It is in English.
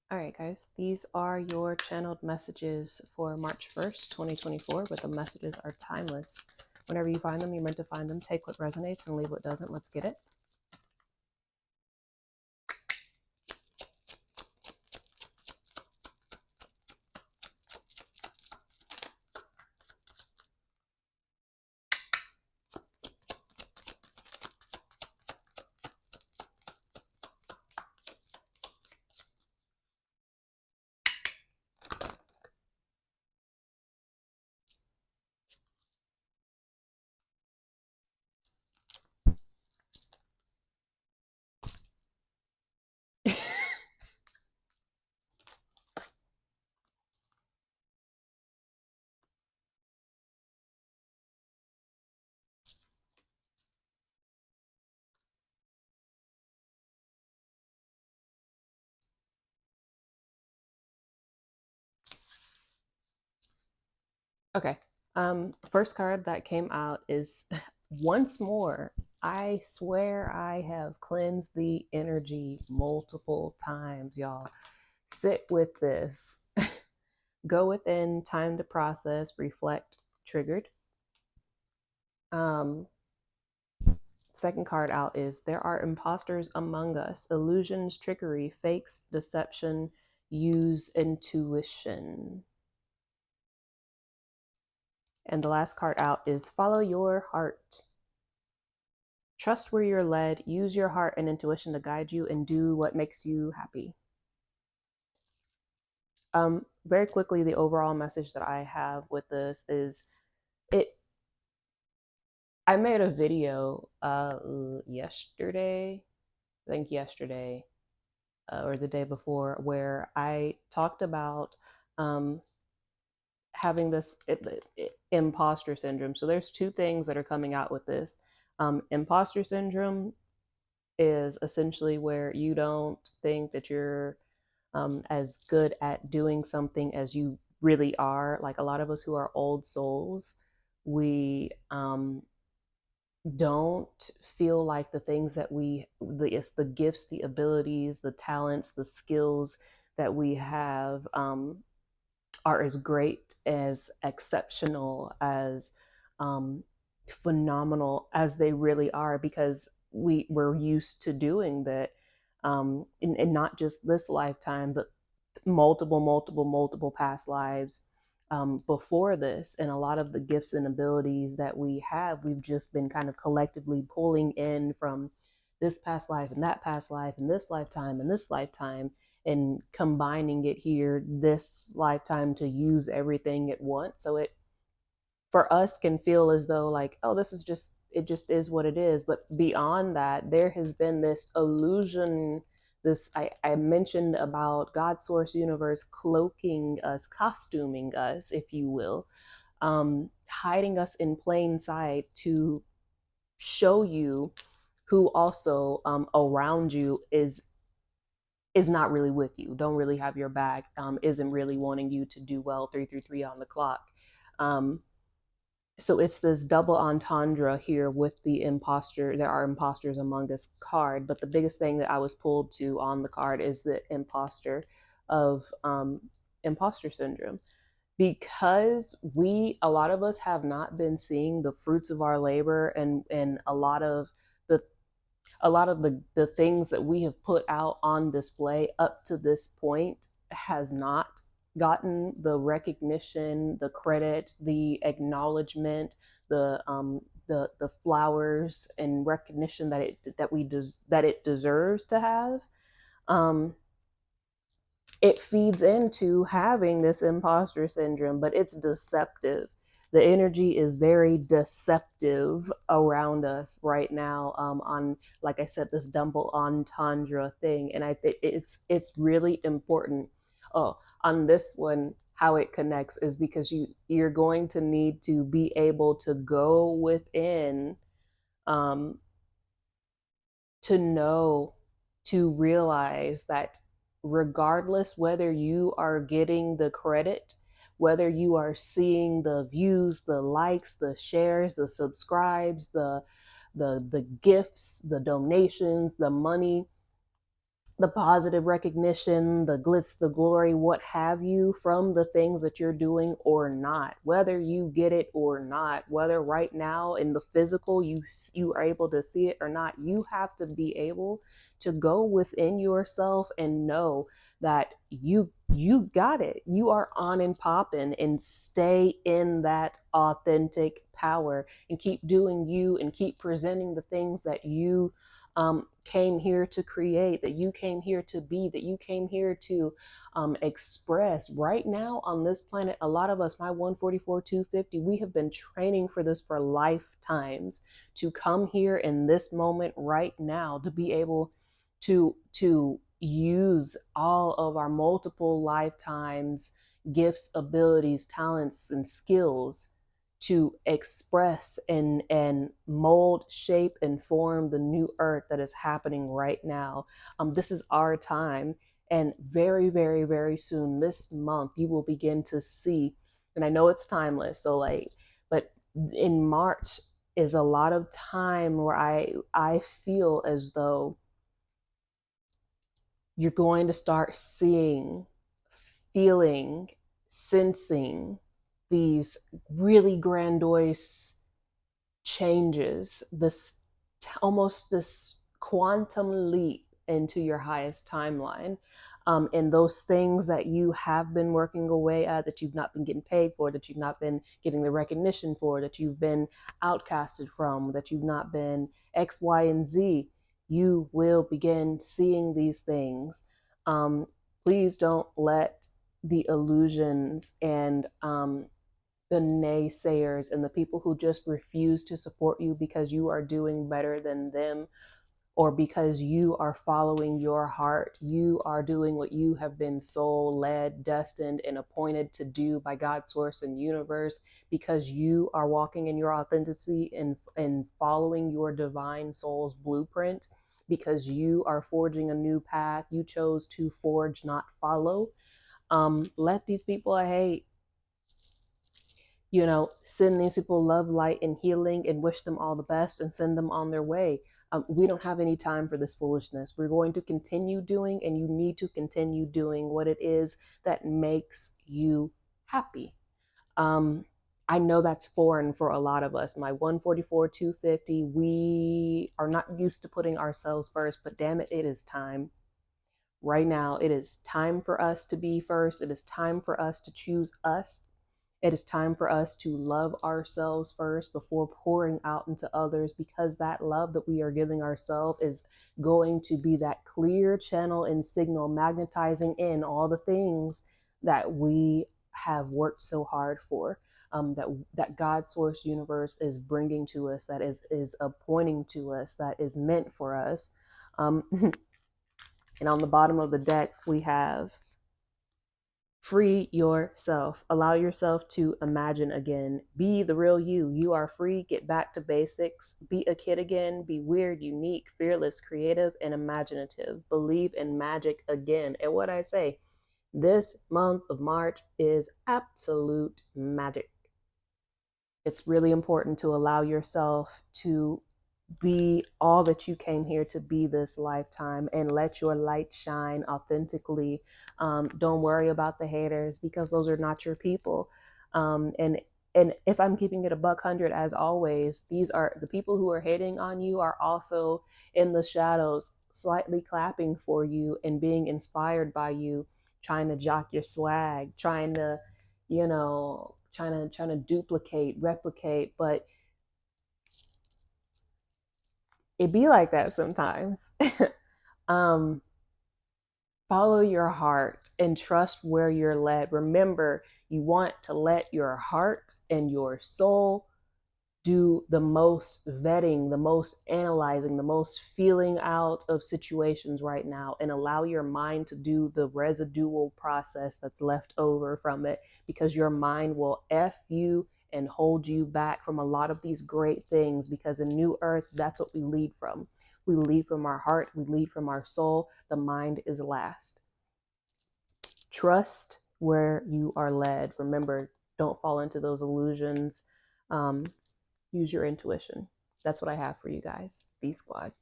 All right, guys, these are your channeled messages for March 1st, 2024, but the messages are timeless. Whenever you find them, you're meant to find them. Take what resonates and leave what doesn't. Let's get it. Okay. First card that came out is once more. I swear I have cleansed the energy multiple times, y'all. Sit with this. Go within, time to process, reflect, triggered. Um, Second card out is there are imposters among us. Illusions, trickery, fakes, deception, use intuition. And the last card out is follow your heart. Trust where you're led, use your heart and intuition to guide you, and do what makes you happy. Very quickly, the overall message that I have with this is it. I made a video yesterday, I think yesterday, or the day before, where I talked about um, having this imposter syndrome. So there's two things that are coming out with this. Imposter syndrome is essentially where you don't think that you're as good at doing something as you really are. Like a lot of us who are old souls, we don't feel like the things that it's the gifts, the abilities, the talents, the skills that we have are as great, as exceptional, as phenomenal as they really are, because we're used to doing that in not just this lifetime, but multiple past lives before this. And a lot of the gifts and abilities that we have, we've just been kind of collectively pulling in from this past life and that past life and this lifetime and this lifetime, and combining it here this lifetime to use everything at once. So it, for us, can feel as though like, oh, this is just, it just is what it is. But beyond that, there has been this illusion, this I mentioned about God source universe cloaking us, costuming us, if you will, hiding us in plain sight to show you who also around you is not really with you, don't really have your back, isn't really wanting you to do well, 333 on the clock. um, so it's this double entendre here with the imposter. There are imposters among us card, but the biggest thing that I was pulled to on the card is the imposter of imposter syndrome, because a lot of us have not been seeing the fruits of our labor, and the a lot of the things that we have put out on display up to this point has not gotten the recognition, the credit, the acknowledgement, the flowers and recognition that it deserves to have. Um, it feeds into having this imposter syndrome, but it's deceptive. The energy is very deceptive around us right now, on, like I said, this double entendre thing. And I think it's really important. Oh, on this one, how it connects is because you're going to need to be able to go within, um, to know, to realize that regardless whether you are getting the credit, whether you are seeing the views, the likes, the shares, the subscribes, the gifts, the donations, the money, the positive recognition, the glitz, the glory, what have you, from the things that you're doing or not, whether you get it or not, whether right now in the physical you are able to see it or not, you have to be able to go within yourself and know that you got it. You are on and popping, and stay in that authentic power and keep doing you and keep presenting the things that you came here to create, that you came here to be, that you came here to express. Right now on this planet, a lot of us, my 144, 250, we have been training for this for lifetimes, to come here in this moment right now, to be able to use all of our multiple lifetimes gifts, abilities, talents, and skills to express and mold, shape, and form the new earth that is happening right now. This is our time. And very, very, very soon, this month, you will begin to see, and I know it's timeless. So like, but in March is a lot of time where I feel as though you're going to start seeing, feeling, sensing these really grandiose changes, this almost this quantum leap into your highest timeline. And those things that you have been working away at, that you've not been getting paid for, that you've not been getting the recognition for, that you've been outcasted from, that you've not been X, Y, and Z, you will begin seeing these things. Please don't let the illusions and the naysayers and the people who just refuse to support you because you are doing better than them, or because you are following your heart. You are doing what you have been soul led, destined, and appointed to do by God, source, and universe, because you are walking in your authenticity and following your divine soul's blueprint, because you are forging a new path. You chose to forge, not follow. Let these people I hate, send these people love, light, and healing, and wish them all the best and send them on their way. We don't have any time for this foolishness. We're going to continue doing, and you need to continue doing what it is that makes you happy. I know that's foreign for a lot of us. My 144, 250, we are not used to putting ourselves first, but damn it, it is time. Right now, it is time for us to be first. It is time for us to choose us. It is time for us to love ourselves first before pouring out into others, because that love that we are giving ourselves is going to be that clear channel and signal, magnetizing in all the things that we have worked so hard for, that God source universe is bringing to us, that is appointing to us, that is meant for us. And on the bottom of the deck, we have free yourself. Allow yourself to imagine again. Be the real you. You are free. Get back to basics. Be a kid again. Be weird, unique, fearless, creative, and imaginative. Believe in magic again. And what I say, this month of March is absolute magic. It's really important to allow yourself to be all that you came here to be this lifetime, and let your light shine authentically. Don't worry about the haters, because those are not your people. And if I'm keeping it a buck hundred, as always, these are the people who are hating on you, are also in the shadows, slightly clapping for you and being inspired by you, trying to jock your swag, trying to, trying to duplicate, replicate, but it be like that sometimes. um, Follow your heart and trust where you're led. Remember, you want to let your heart and your soul do the most vetting, the most analyzing, the most feeling out of situations right now, and allow your mind to do the residual process that's left over from it, because your mind will F you and hold you back from a lot of these great things, because in New Earth, that's what we lead from. We lead from our heart, we lead from our soul. The mind is last. Trust where you are led. Remember, don't fall into those illusions. Use your intuition. That's what I have for you guys. B Squad.